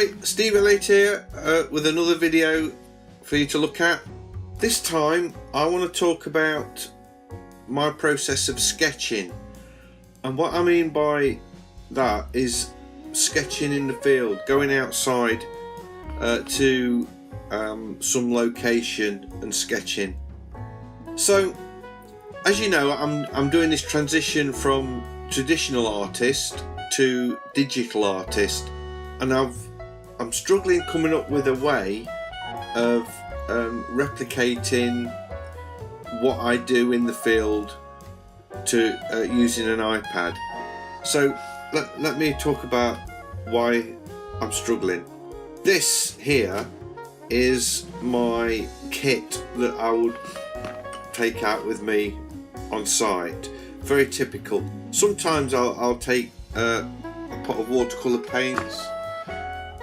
Hi, Steve Elliott here with another video for you to look at. This time I want to talk about my process of sketching, and what I mean by that is sketching in the field, going outside to some location and sketching. So as you know, I'm doing this transition from traditional artist to digital artist, and I'm struggling coming up with a way of replicating what I do in the field to using an iPad. So let me talk about why I'm struggling. This here is my kit that I would take out with me on site. Very typical. Sometimes I'll take a pot of watercolor paints,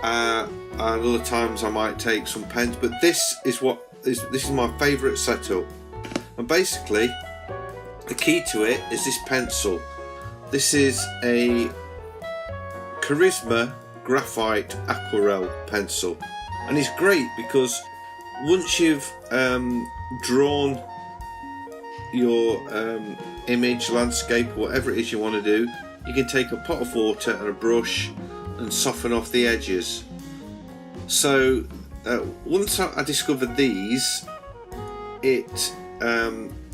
and other times I might take some pens, but this is my favourite setup. And basically the key to it is this pencil. This is a Charisma graphite aquarelle pencil, and it's great because once you've drawn your image, landscape, whatever it is you want to do, you can take a pot of water and a brush and soften off the edges. So once I discovered these, it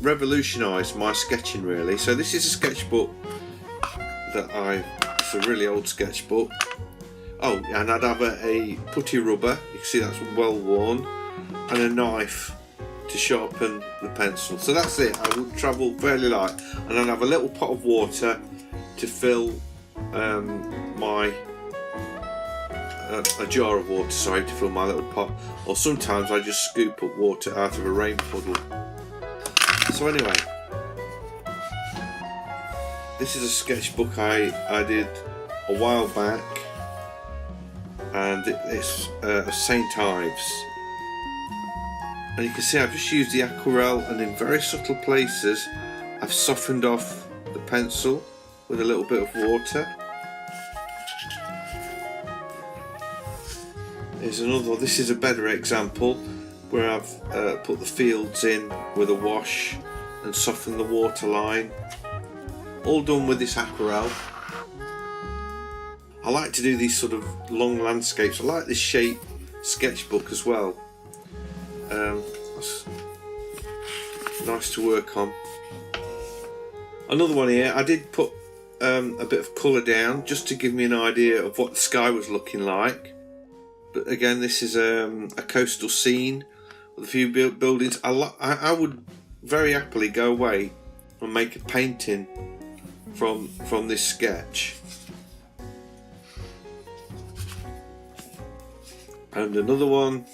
revolutionised my sketching really. So this is a sketchbook that it's a really old sketchbook. Oh, and I'd have a putty rubber, you can see that's well worn, and a knife to sharpen the pencil. So that's it. I would travel fairly light, and then have a little pot of water to fill a jar of water, sorry, to fill my little pot. Or sometimes I just scoop up water out of a rain puddle. So anyway, this is a sketchbook I did a while back, and it's St. Ives. And you can see I've just used the aquarelle, and in very subtle places I've softened off the pencil with a little bit of water. Here's another. This is a better example where I've put the fields in with a wash and softened the waterline. All done with this aquarelle. I like to do these sort of long landscapes. I like this shape sketchbook as well. That's nice to work on. Another one here, I did put a bit of colour down just to give me an idea of what the sky was looking like. But again, this is a coastal scene with a few buildings. I would very happily go away and make a painting from this sketch. And another one.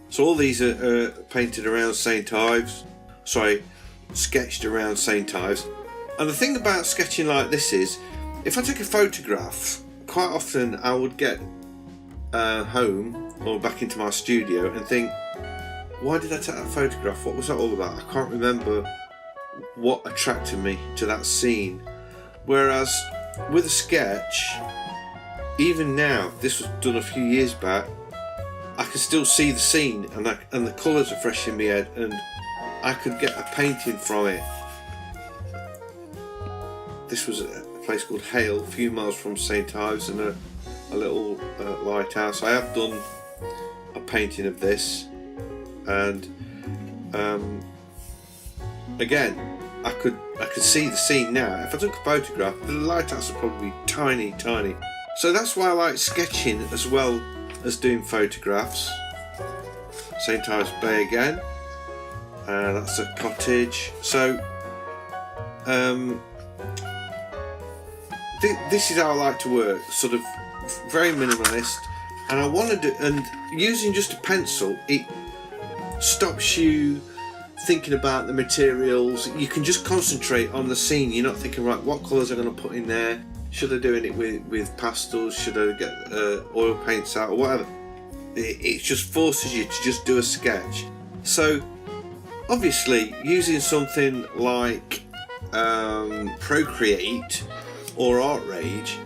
So all these are painted around St. Ives, sketched around St. Ives. And the thing about sketching like this is, if I take a photograph, quite often I would get home or back into my studio and think, why did I take that photograph? What was that all about? I can't remember what attracted me to that scene. Whereas with a sketch, even now, this was done a few years back, I can still see the scene, and the colours are fresh in my head, and I could get a painting from it. This was a place called Hale, a few miles from St. Ives, and a little lighthouse. I have done a painting of this, and again, I could see the scene now. If I took a photograph, the lighthouse would probably be tiny. So that's why I like sketching as well as doing photographs. St. Ives Bay again, that's a cottage. So this is how I like to work, sort of very minimalist, and I want to do, and using just a pencil, it stops you thinking about the materials. You can just concentrate on the scene. You're not thinking, right, what colours I'm going to put in there, should I do it with pastels, should I get oil paints out or whatever. It just forces you to just do a sketch. So obviously using something like Procreate or Art Rage,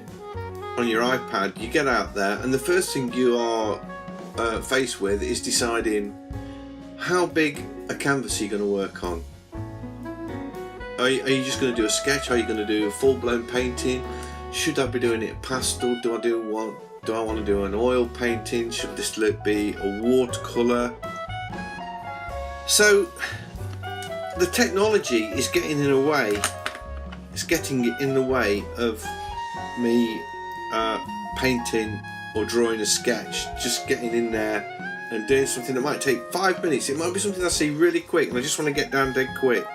on your iPad, you get out there and the first thing you are faced with is deciding how big a canvas are you going to work on. Are you just going to do a sketch? Are you going to do a full-blown painting? Should I be doing it pastel? Do I want to do an oil painting? Should this be a watercolor? So the technology is getting in the way. It's getting in the way of me painting or drawing a sketch. Just getting in there and doing something that might take 5 minutes. It might be something I see really quick and I just want to get down dead quick.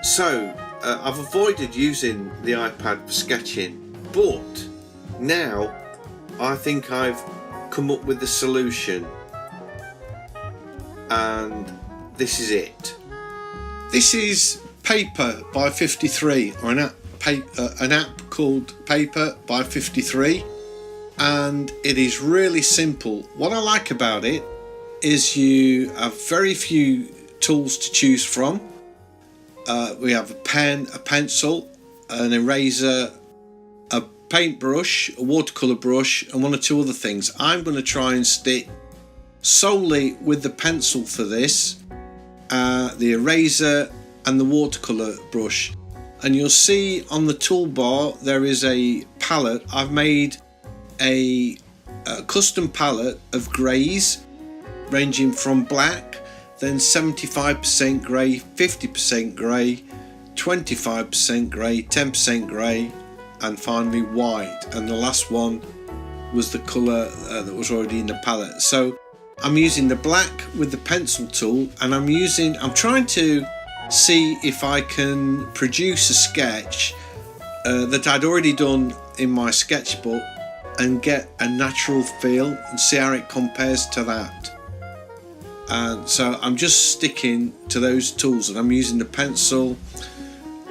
So I've avoided using the iPad for sketching, but now I think I've come up with the solution, and this is it. This is Paper by 53, or an app called Paper by 53, and it is really simple. What I like about it is you have very few tools to choose from. We have a pen, a pencil, an eraser, a paintbrush, a watercolor brush, and one or two other things. I'm going to try and stick solely with the pencil for this, the eraser and the watercolor brush. And you'll see on the toolbar there is a palette. I've made a custom palette of greys ranging from black, then 75% grey, 50% grey, 25% grey, 10% grey, and finally white. And the last one was the colour that was already in the palette. So I'm using the black with the pencil tool, and I'm trying to see if I can produce a sketch that I'd already done in my sketchbook and get a natural feel and see how it compares to that. And so I'm just sticking to those tools, and I'm using the pencil,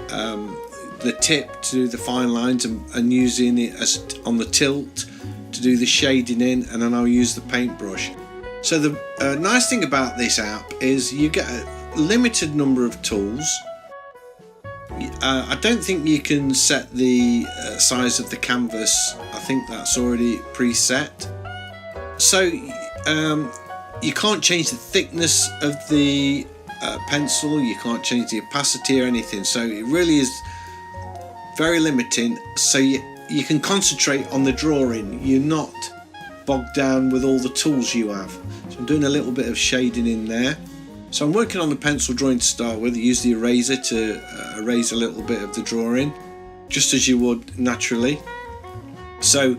the tip to do the fine lines, and using it as on the tilt to do the shading in, and then I'll use the paintbrush. So the nice thing about this app is you get a limited number of tools. I don't think you can set the size of the canvas. I think that's already preset. So you can't change the thickness of the pencil, you can't change the opacity or anything, so it really is very limiting. So you can concentrate on the drawing, you're not bogged down with all the tools you have. So I'm doing a little bit of shading in there. So I'm working on the pencil drawing to start with. Use the eraser to erase a little bit of the drawing, just as you would naturally. So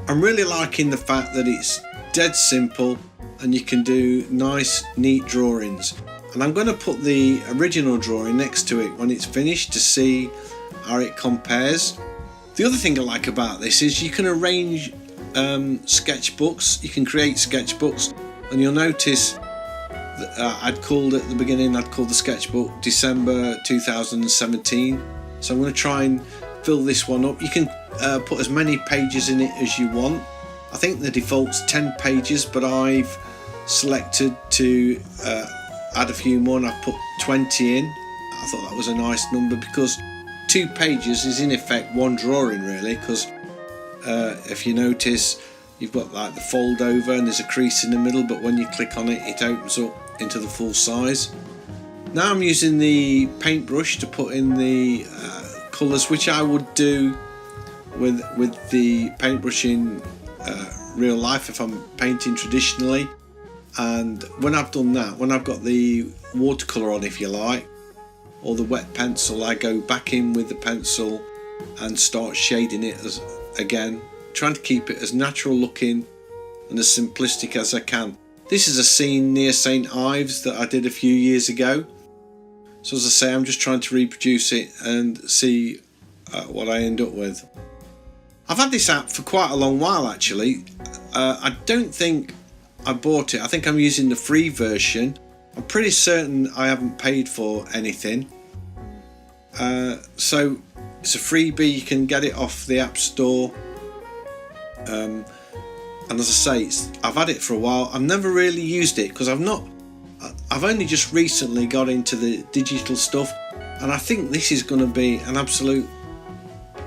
I'm really liking the fact that it's dead simple and you can do nice, neat drawings. And I'm going to put the original drawing next to it when it's finished to see how it compares. The other thing I like about this is you can arrange sketchbooks. You can create sketchbooks, and you'll notice that I'd called at the beginning, I'd called the sketchbook December 2017. So I'm going to try and fill this one up. You can put as many pages in it as you want. I think the default's 10 pages, but I've selected to add a few more, and I've put 20 in. I thought that was a nice number because 2 pages is in effect one drawing really, because if you notice you've got like the fold over and there's a crease in the middle, but when you click on it, it opens up into the full size. Now I'm using the paintbrush to put in the colours, which I would do with the paintbrush in real life if I'm painting traditionally. And when I've done that, when I've got the watercolour on, if you like, or the wet pencil, I go back in with the pencil and start shading it again, trying to keep it as natural looking and as simplistic as I can. This is a scene near St Ives that I did a few years ago. So as I say, I'm just trying to reproduce it and see what I end up with. I've had this app for quite a long while actually. I don't think I bought it. I think I'm using the free version. I'm pretty certain I haven't paid for anything. So it's a freebie, you can get it off the App Store. And as I say, I've had it for a while. I've never really used it because I've only just recently got into the digital stuff, and I think this is going to be an absolute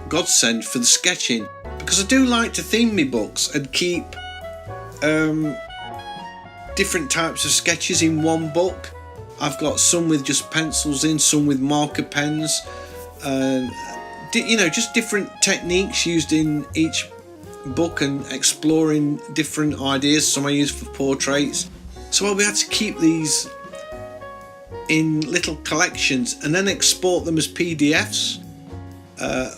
godsend for the sketching, because I do like to theme my books and keep different types of sketches in one book. I've got some with just pencils in, some with marker pens, and you know, just different techniques used in each book and exploring different ideas. Some I use for portraits, so I'll be able to keep these in little collections and then export them as PDFs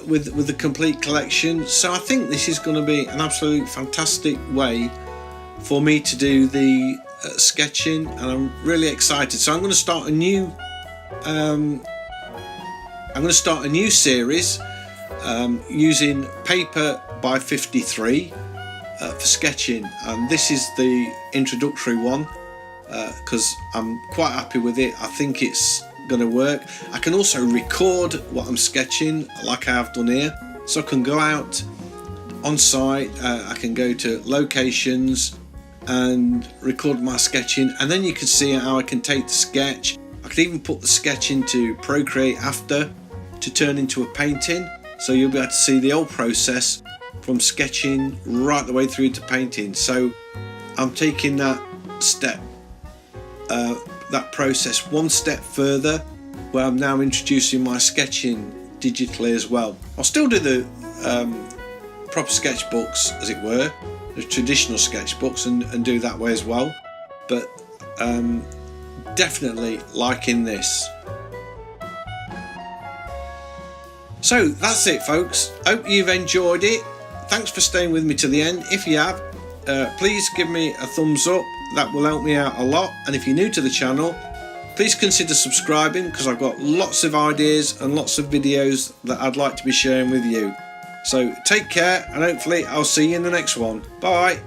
with the complete collection. So I think this is going to be an absolute fantastic way for me to do the sketching, and I'm really excited. So I'm going to start a new series using paper by 53 for sketching, and this is the introductory one because I'm quite happy with it. I think it's going to work. I can also record what I'm sketching like I have done here, so I can go out on site, I can go to locations and record my sketching, and then you can see how I can take the sketch. I could even put the sketch into Procreate after to turn into a painting, so you'll be able to see the whole process from sketching right the way through to painting. So I'm taking that process one step further, where I'm now introducing my sketching digitally as well. I'll still do the proper sketchbooks, as it were, the traditional sketchbooks, and do that way as well, but definitely liking this. So that's it, folks. Hope you've enjoyed it. Thanks for staying with me to the end. If you have, please give me a thumbs up. That will help me out a lot. And if you're new to the channel, please consider subscribing, because I've got lots of ideas and lots of videos that I'd like to be sharing with you. So take care, and hopefully I'll see you in the next one. Bye.